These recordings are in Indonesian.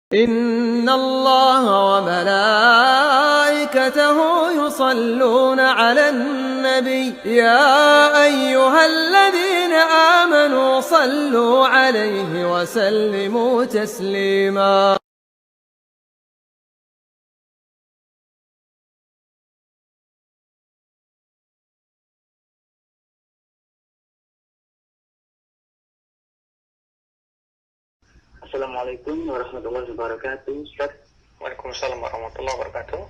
إن الله وملائكته يصلون على النبي يا أيها الذين آمنوا صلوا عليه وسلموا تسليما. Assalamualaikum warahmatullahi wabarakatuh. Ustaz. Waalaikumsalam warahmatullahi wabarakatuh.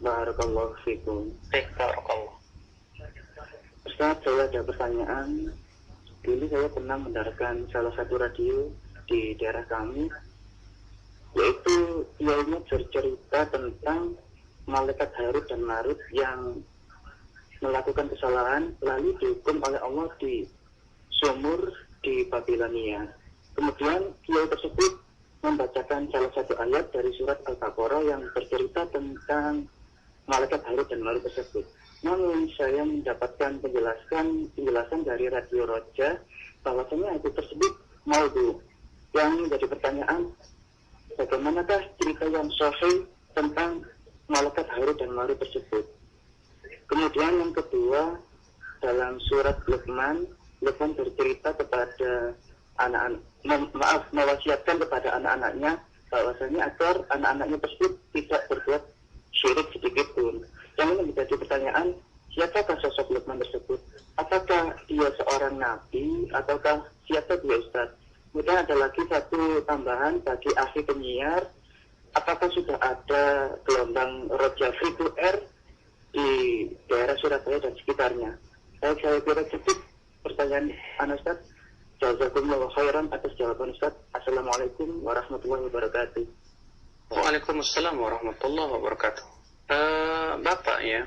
Barakallahu fikum. Baik, barakallah. Ustaz, saya ada pertanyaan. Dulu saya pernah mendengarkan salah satu radio di daerah kami, yaitu ianya bercerita tentang malaikat Harut dan Marut yang melakukan kesalahan lalu dihukum oleh Allah di sumur di Babilonia. Kemudian kiai tersebut membacakan salah satu ayat dari surat Al-Baqarah yang bercerita tentang malaikat Harut dan Marut tersebut. Namun saya mendapatkan penjelasan dari Radio Roja bahwasanya ayat tersebut maudhu. Yang menjadi pertanyaan, bagaimanakah cerita yang sahih tentang malaikat Harut dan Marut tersebut? Kemudian yang kedua, dalam surat Luqman bercerita kepada mewasiatkan kepada anak-anaknya bahwasanya agar anak-anaknya tersebut tidak berbuat syirik sedikit pun. Yang ini menjadi pertanyaan, siapakah sosok Luqman tersebut? Apakah dia seorang nabi ataukah siapa dia, Ustaz? Kemudian ada lagi satu tambahan bagi ahli penyiar, apakah sudah ada gelombang Roja Free to Air di daerah Surabaya dan sekitarnya? Saya kira cukup pertanyaan Ustaz. Jazakumullah khairan atas jawaban Ustaz. Assalamualaikum warahmatullahi wabarakatuh. Waalaikumsalam warahmatullahi wabarakatuh. Bapak ya,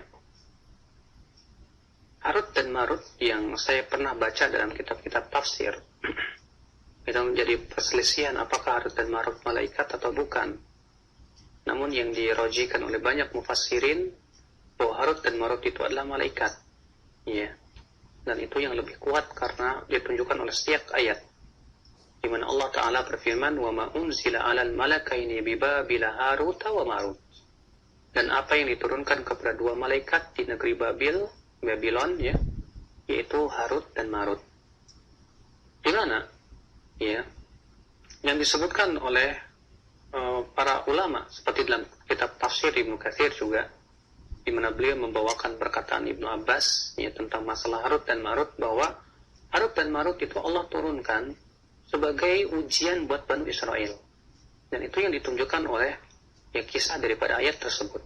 Harut dan Marut yang saya pernah baca dalam kitab-kitab tafsir itu menjadi perselisihan apakah Harut dan Marut malaikat atau bukan. Namun yang dirojikan oleh banyak mufassirin bahwa Harut dan Marut itu adalah malaikat. Ya. Dan itu yang lebih kuat karena ditunjukkan oleh setiap ayat di mana Allah Ta'ala berfirman wa ma unzila 'alal malakaini bi Babila Harut wa Marut, dan apa yang diturunkan kepada dua malaikat di negeri Babylon ya, yaitu Harut dan Marut. Di mana ya yang disebutkan oleh para ulama seperti dalam kitab tafsir Ibnu Katsir juga, di mana beliau membawakan perkataan Ibnu Abbas ya, tentang masalah Harut dan Marut, bahwa Harut dan Marut itu Allah turunkan sebagai ujian buat Bani Israel, dan itu yang ditunjukkan oleh ya kisah daripada ayat tersebut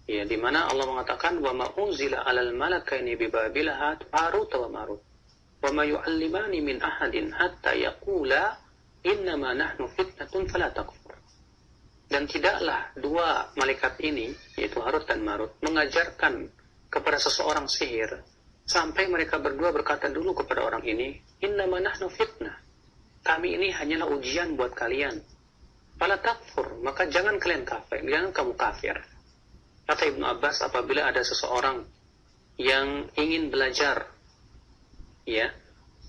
ya, di mana Allah mengatakan wa ma unzila 'alal malakaini bi Babila Harut wa Marut wa ma yu'allimani min ahadin hatta yaqula innama nahnu fitnatun fala takfur. Dan tidaklah dua malaikat ini, yaitu Harut dan Marut, mengajarkan kepada seseorang sihir, sampai mereka berdua berkata dulu kepada orang ini, innama nahnu fitnah, kami ini hanyalah ujian buat kalian. Fala takfur, maka jangan kalian kafir, jangan kamu kafir. Kata Ibnu Abbas, apabila ada seseorang yang ingin belajar ya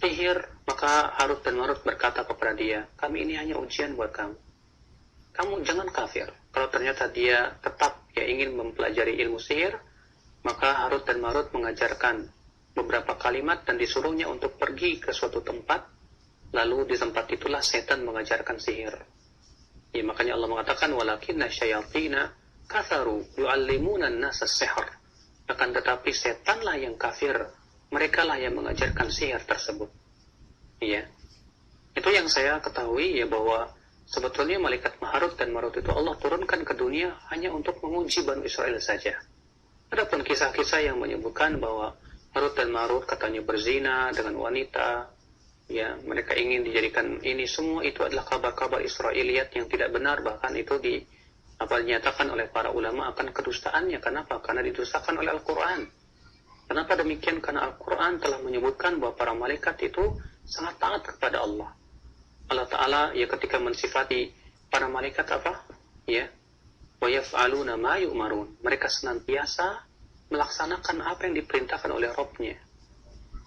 sihir, maka Harut dan Marut berkata kepada dia, kami ini hanya ujian buat kamu jangan kafir. Kalau ternyata dia tetap ingin mempelajari ilmu sihir, maka Harut dan Marut mengajarkan beberapa kalimat dan disuruhnya untuk pergi ke suatu tempat, lalu di tempat itulah setan mengajarkan sihir. Ya, makanya Allah mengatakan walakinna syayatina kafaru yu'allimuna an-nasa as-sihr. Akan tetapi setanlah yang kafir, merekalah yang mengajarkan sihir tersebut. Ya. Itu yang saya ketahui ya, bahwa sebetulnya malaikat Harut dan Marut itu Allah turunkan ke dunia hanya untuk menguji Bani Israel saja. Adapun kisah-kisah yang menyebutkan bahwa Harut dan Marut katanya berzina dengan wanita, ya mereka ingin dijadikan ini, semua itu adalah kabar-kabar Israiliyat yang tidak benar, bahkan itu dinyatakan oleh para ulama akan kedustaannya. Kenapa? Karena didustakan oleh Al-Quran. Kenapa demikian? Karena Al-Quran telah menyebutkan bahwa para malaikat itu sangat taat kepada Allah. Allah Ta'ala ya ketika mensifati para malaikat apa? Ya, wa yaf'aluna ma yu'marun. Mereka senantiasa melaksanakan apa yang diperintahkan oleh Rabb-nya.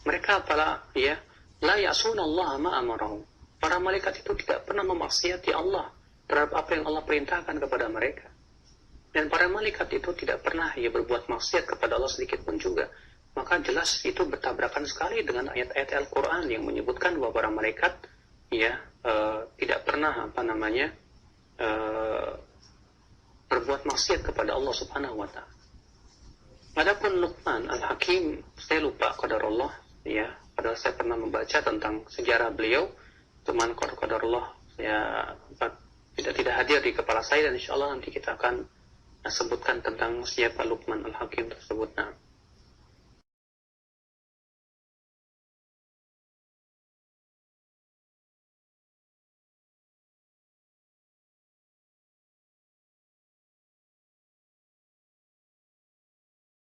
Mereka apalah ya, la ya'sunallaha ma amarahum. Para malaikat itu tidak pernah memaksiati Allah terhadap apa yang Allah perintahkan kepada mereka. Dan para malaikat itu tidak pernah berbuat maksiat kepada Allah sedikit pun juga. Maka jelas itu bertabrakan sekali dengan ayat-ayat Al-Quran yang menyebutkan bahwa para malaikat tidak pernah berbuat maksiat kepada Allah Subhanahu wa Ta'ala. Adapun Luqman Al-Hakim, saya lupa qadarullah, padahal saya pernah membaca tentang sejarah beliau, cuman qadarullah saya tidak hadir di kepala saya, dan insya Allah nanti kita akan sebutkan tentang siapa Luqman Al-Hakim tersebut. Nah,